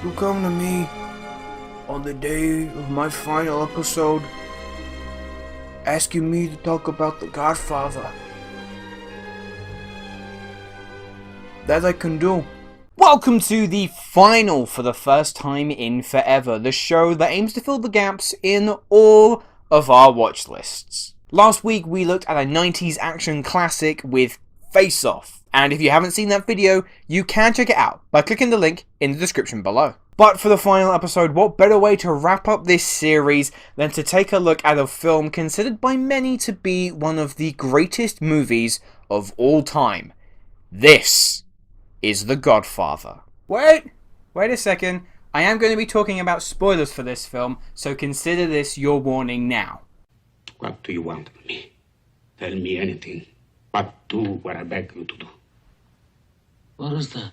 You come to me on the day of my final episode, asking me to talk about The Godfather. That I can do. Welcome to the final for the first time in forever, the show that aims to fill the gaps in all of our watch lists. Last week we looked at a 90s action classic with Face Off, and if you haven't seen that video, you can check it out by clicking the link in the description below. But for the final episode, what better way to wrap up this series than to take a look at a film considered by many to be one of the greatest movies of all time. This is The Godfather. Wait a second. I am going to be talking about spoilers for this film, so consider this your warning now. What do you want of me? Tell me anything, but do what I beg you to do. What is that?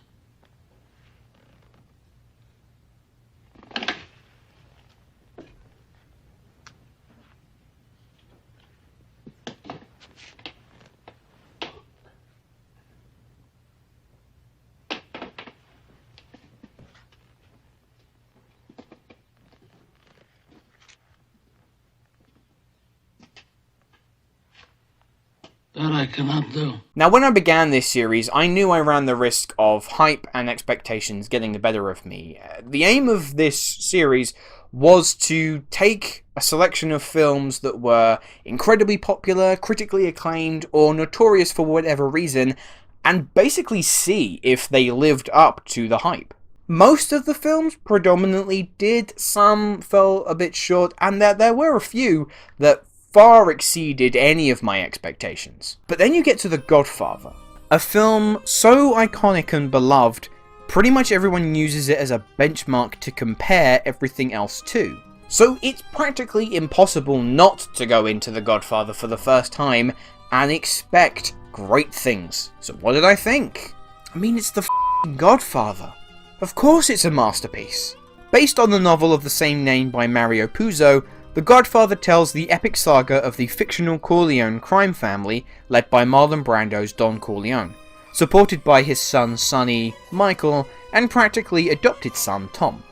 That I cannot do. Now, when I began this series, I knew I ran the risk of hype and expectations getting the better of me. The aim of this series was to take a selection of films that were incredibly popular, critically acclaimed, or notorious for whatever reason, and basically see if they lived up to the hype. Most of the films predominantly did, some fell a bit short, and there were a few that far exceeded any of my expectations. But then you get to The Godfather, a film so iconic and beloved, pretty much everyone uses it as a benchmark to compare everything else to. So it's practically impossible not to go into The Godfather for the first time and expect great things. So what did I think? I mean, it's the f***ing Godfather. Of course it's a masterpiece. Based on the novel of the same name by Mario Puzo, The Godfather tells the epic saga of the fictional Corleone crime family led by Marlon Brando's Don Corleone, supported by his son Sonny, Michael, and practically adopted son Tom.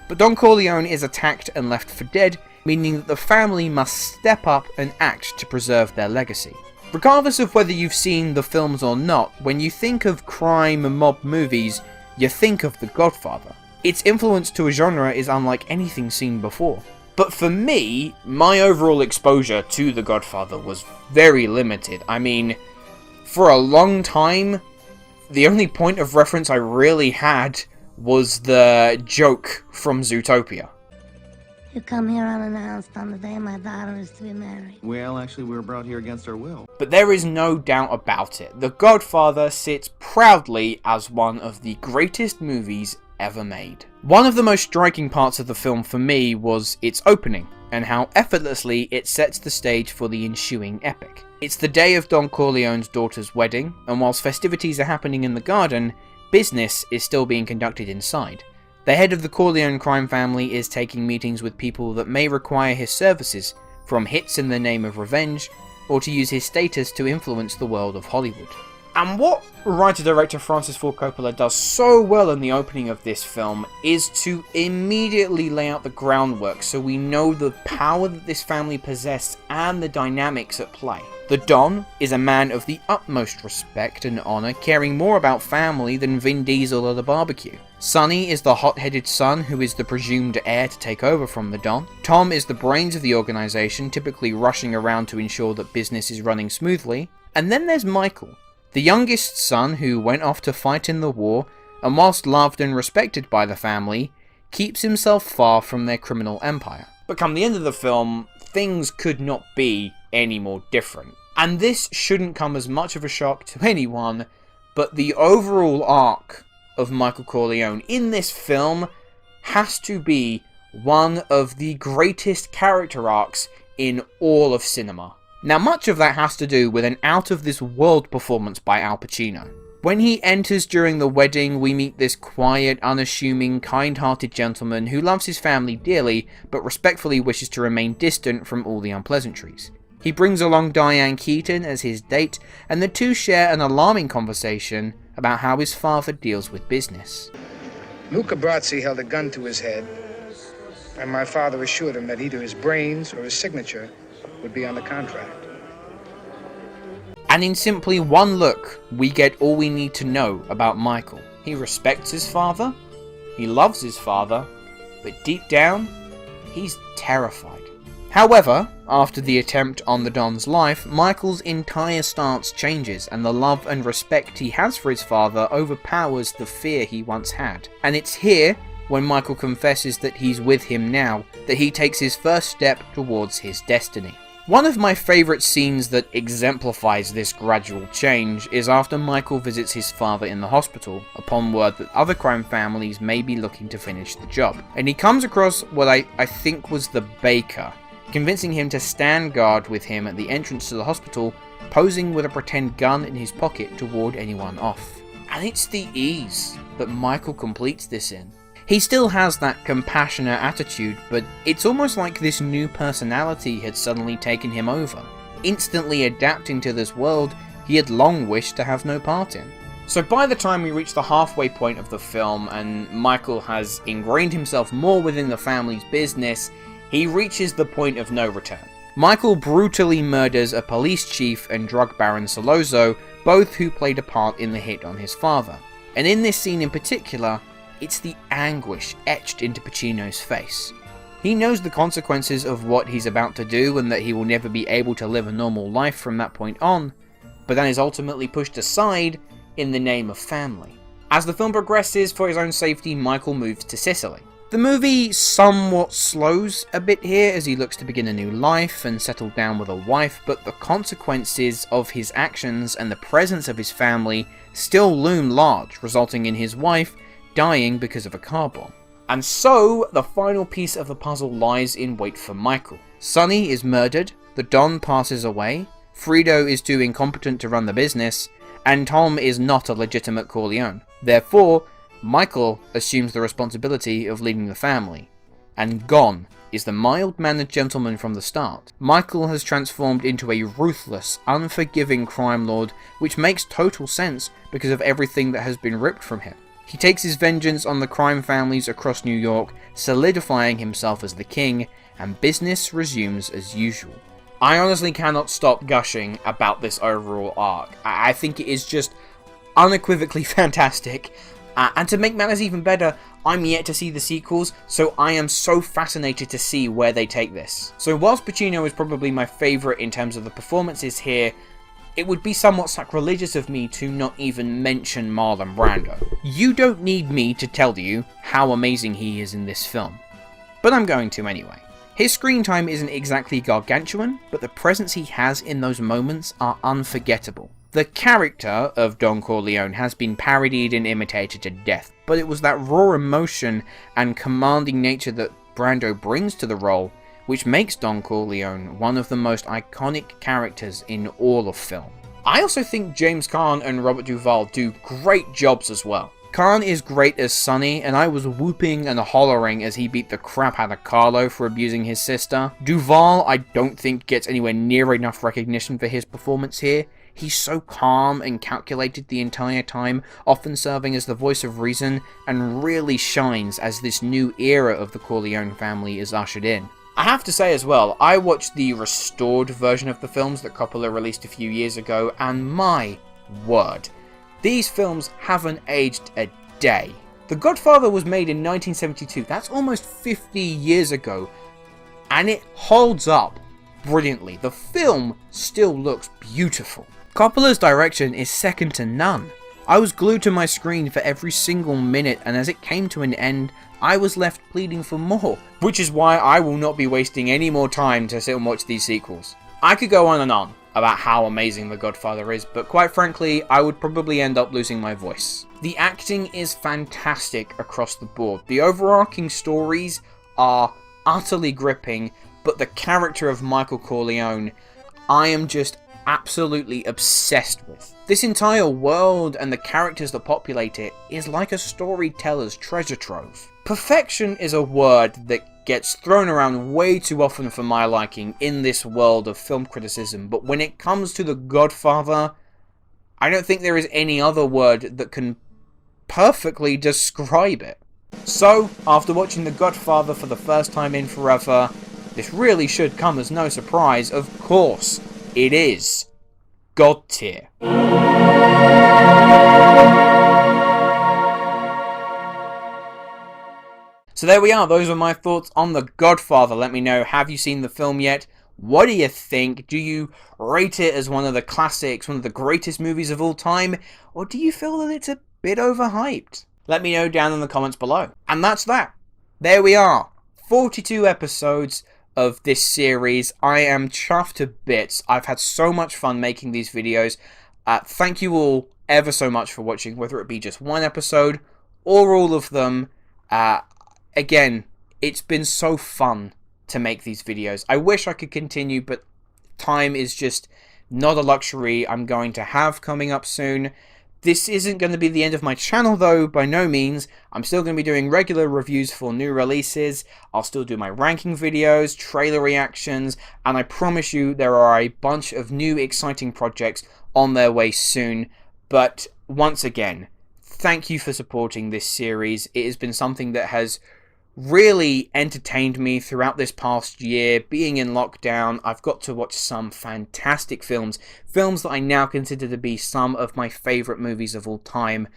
But Don Corleone is attacked and left for dead, meaning that the family must step up and act to preserve their legacy. Regardless of whether you've seen the films or not, when you think of crime and mob movies, you think of The Godfather. Its influence to a genre is unlike anything seen before. But for me, my overall exposure to The Godfather was very limited. I mean, for a long time, the only point of reference I really had was the joke from Zootopia. You come here unannounced on the day my daughter is to be married. Well, actually, we were brought here against our will. But there is no doubt about it. The Godfather sits proudly as one of the greatest movies ever made. One of the most striking parts of the film for me was its opening, and how effortlessly it sets the stage for the ensuing epic. It's the day of Don Corleone's daughter's wedding, and whilst festivities are happening in the garden, business is still being conducted inside. The head of the Corleone crime family is taking meetings with people that may require his services, from hits in the name of revenge, or to use his status to influence the world of Hollywood. And what writer-director Francis Ford Coppola does so well in the opening of this film is to immediately lay out the groundwork so we know the power that this family possessed and the dynamics at play. The Don is a man of the utmost respect and honour, caring more about family than Vin Diesel at a barbecue. Sonny is the hot-headed son who is the presumed heir to take over from the Don. Tom is the brains of the organisation, typically rushing around to ensure that business is running smoothly. And then there's Michael, the youngest son who went off to fight in the war, and whilst loved and respected by the family, keeps himself far from their criminal empire. But come the end of the film, things could not be any more different. And this shouldn't come as much of a shock to anyone, but the overall arc of Michael Corleone in this film has to be one of the greatest character arcs in all of cinema. Now, much of that has to do with an out-of-this-world performance by Al Pacino. When he enters during the wedding, we meet this quiet, unassuming, kind-hearted gentleman who loves his family dearly, but respectfully wishes to remain distant from all the unpleasantries. He brings along Diane Keaton as his date, and the two share an alarming conversation about how his father deals with business. Luca Brazzi held a gun to his head, and my father assured him that either his brains or his signature would be on the contract. And in simply one look, we get all we need to know about Michael. He respects his father, he loves his father, but deep down, he's terrified. However, after the attempt on the Don's life, Michael's entire stance changes, and the love and respect he has for his father overpowers the fear he once had. And it's here, when Michael confesses that he's with him now, that he takes his first step towards his destiny. One of my favourite scenes that exemplifies this gradual change is after Michael visits his father in the hospital, upon word that other crime families may be looking to finish the job. And he comes across what I think was the baker, convincing him to stand guard with him at the entrance to the hospital, posing with a pretend gun in his pocket to ward anyone off. And it's the ease that Michael completes this in. He still has that compassionate attitude, but it's almost like this new personality had suddenly taken him over, instantly adapting to this world he had long wished to have no part in. So by the time we reach the halfway point of the film and Michael has ingrained himself more within the family's business, he reaches the point of no return. Michael brutally murders a police chief and drug baron Salozzo, both who played a part in the hit on his father. And in this scene in particular, it's the anguish etched into Pacino's face. He knows the consequences of what he's about to do and that he will never be able to live a normal life from that point on, but that is ultimately pushed aside in the name of family. As the film progresses, for his own safety, Michael moves to Sicily. The movie somewhat slows a bit here as he looks to begin a new life and settle down with a wife, but the consequences of his actions and the presence of his family still loom large, resulting in his wife dying because of a car bomb. And so, the final piece of the puzzle lies in wait for Michael. Sonny is murdered, the Don passes away, Frido is too incompetent to run the business, and Tom is not a legitimate Corleone. Therefore, Michael assumes the responsibility of leading the family. And gone is the mild-mannered gentleman from the start. Michael has transformed into a ruthless, unforgiving crime lord, which makes total sense because of everything that has been ripped from him. He takes his vengeance on the crime families across New York, solidifying himself as the king, and business resumes as usual. I honestly cannot stop gushing about this overall arc. I think it is just unequivocally fantastic, and to make matters even better, I'm yet to see the sequels, so I am so fascinated to see where they take this. So whilst Pacino is probably my favourite in terms of the performances here, it would be somewhat sacrilegious of me to not even mention Marlon Brando. You don't need me to tell you how amazing he is in this film, but I'm going to anyway. His screen time isn't exactly gargantuan, but the presence he has in those moments are unforgettable. The character of Don Corleone has been parodied and imitated to death, but it was that raw emotion and commanding nature that Brando brings to the role which makes Don Corleone one of the most iconic characters in all of film. I also think James Caan and Robert Duvall do great jobs as well. Caan is great as Sonny, and I was whooping and hollering as he beat the crap out of Carlo for abusing his sister. Duvall I don't think gets anywhere near enough recognition for his performance here. He's so calm and calculated the entire time, often serving as the voice of reason, and really shines as this new era of the Corleone family is ushered in. I have to say as well, I watched the restored version of the films that Coppola released a few years ago, and my word, these films haven't aged a day. The Godfather was made in 1972, that's almost 50 years ago, and it holds up brilliantly. The film still looks beautiful. Coppola's direction is second to none. I was glued to my screen for every single minute, and as it came to an end, I was left pleading for more, which is why I will not be wasting any more time to sit and watch these sequels. I could go on and on about how amazing The Godfather is, but quite frankly, I would probably end up losing my voice. The acting is fantastic across the board. The overarching stories are utterly gripping, but the character of Michael Corleone, I am just absolutely obsessed with. This entire world and the characters that populate it is like a storyteller's treasure trove. Perfection is a word that gets thrown around way too often for my liking in this world of film criticism, but when it comes to The Godfather, I don't think there is any other word that can perfectly describe it. So, after watching The Godfather for the first time in forever, this really should come as no surprise. Of course, it is God tier. So there we are, those are my thoughts on The Godfather. Let me know, have you seen the film yet? What do you think? Do you rate it as one of the classics, one of the greatest movies of all time? Or do you feel that it's a bit overhyped? Let me know down in the comments below. And that's that. There we are. 42 episodes of this series. I am chuffed to bits. I've had so much fun making these videos. Thank you all ever so much for watching, whether it be just one episode or all of them. Again, it's been so fun to make these videos. I wish I could continue, but time is just not a luxury I'm going to have coming up soon. This isn't going to be the end of my channel though, by no means. I'm still going to be doing regular reviews for new releases. I'll still do my ranking videos, trailer reactions, and I promise you there are a bunch of new exciting projects on their way soon. But once again, thank you for supporting this series. It has been something that has really entertained me throughout this past year. Being in lockdown, I've got to watch some fantastic films that I now consider to be some of my favourite movies of all time.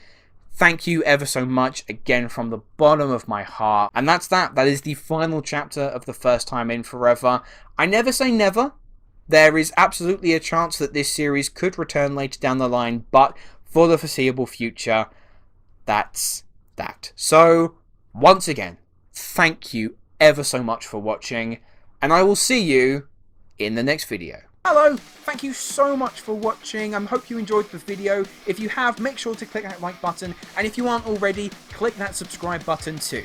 Thank you ever so much, again, from the bottom of my heart. And that's that. That is the final chapter of The First Time in Forever. I never say never. There is absolutely a chance that this series could return later down the line, but for the foreseeable future, that's that. So, once again, thank you ever so much for watching, and I will see you in the next video. Hello, thank you so much for watching. I hope you enjoyed the video. If you have, make sure to click that like button, and if you aren't already, click that subscribe button too.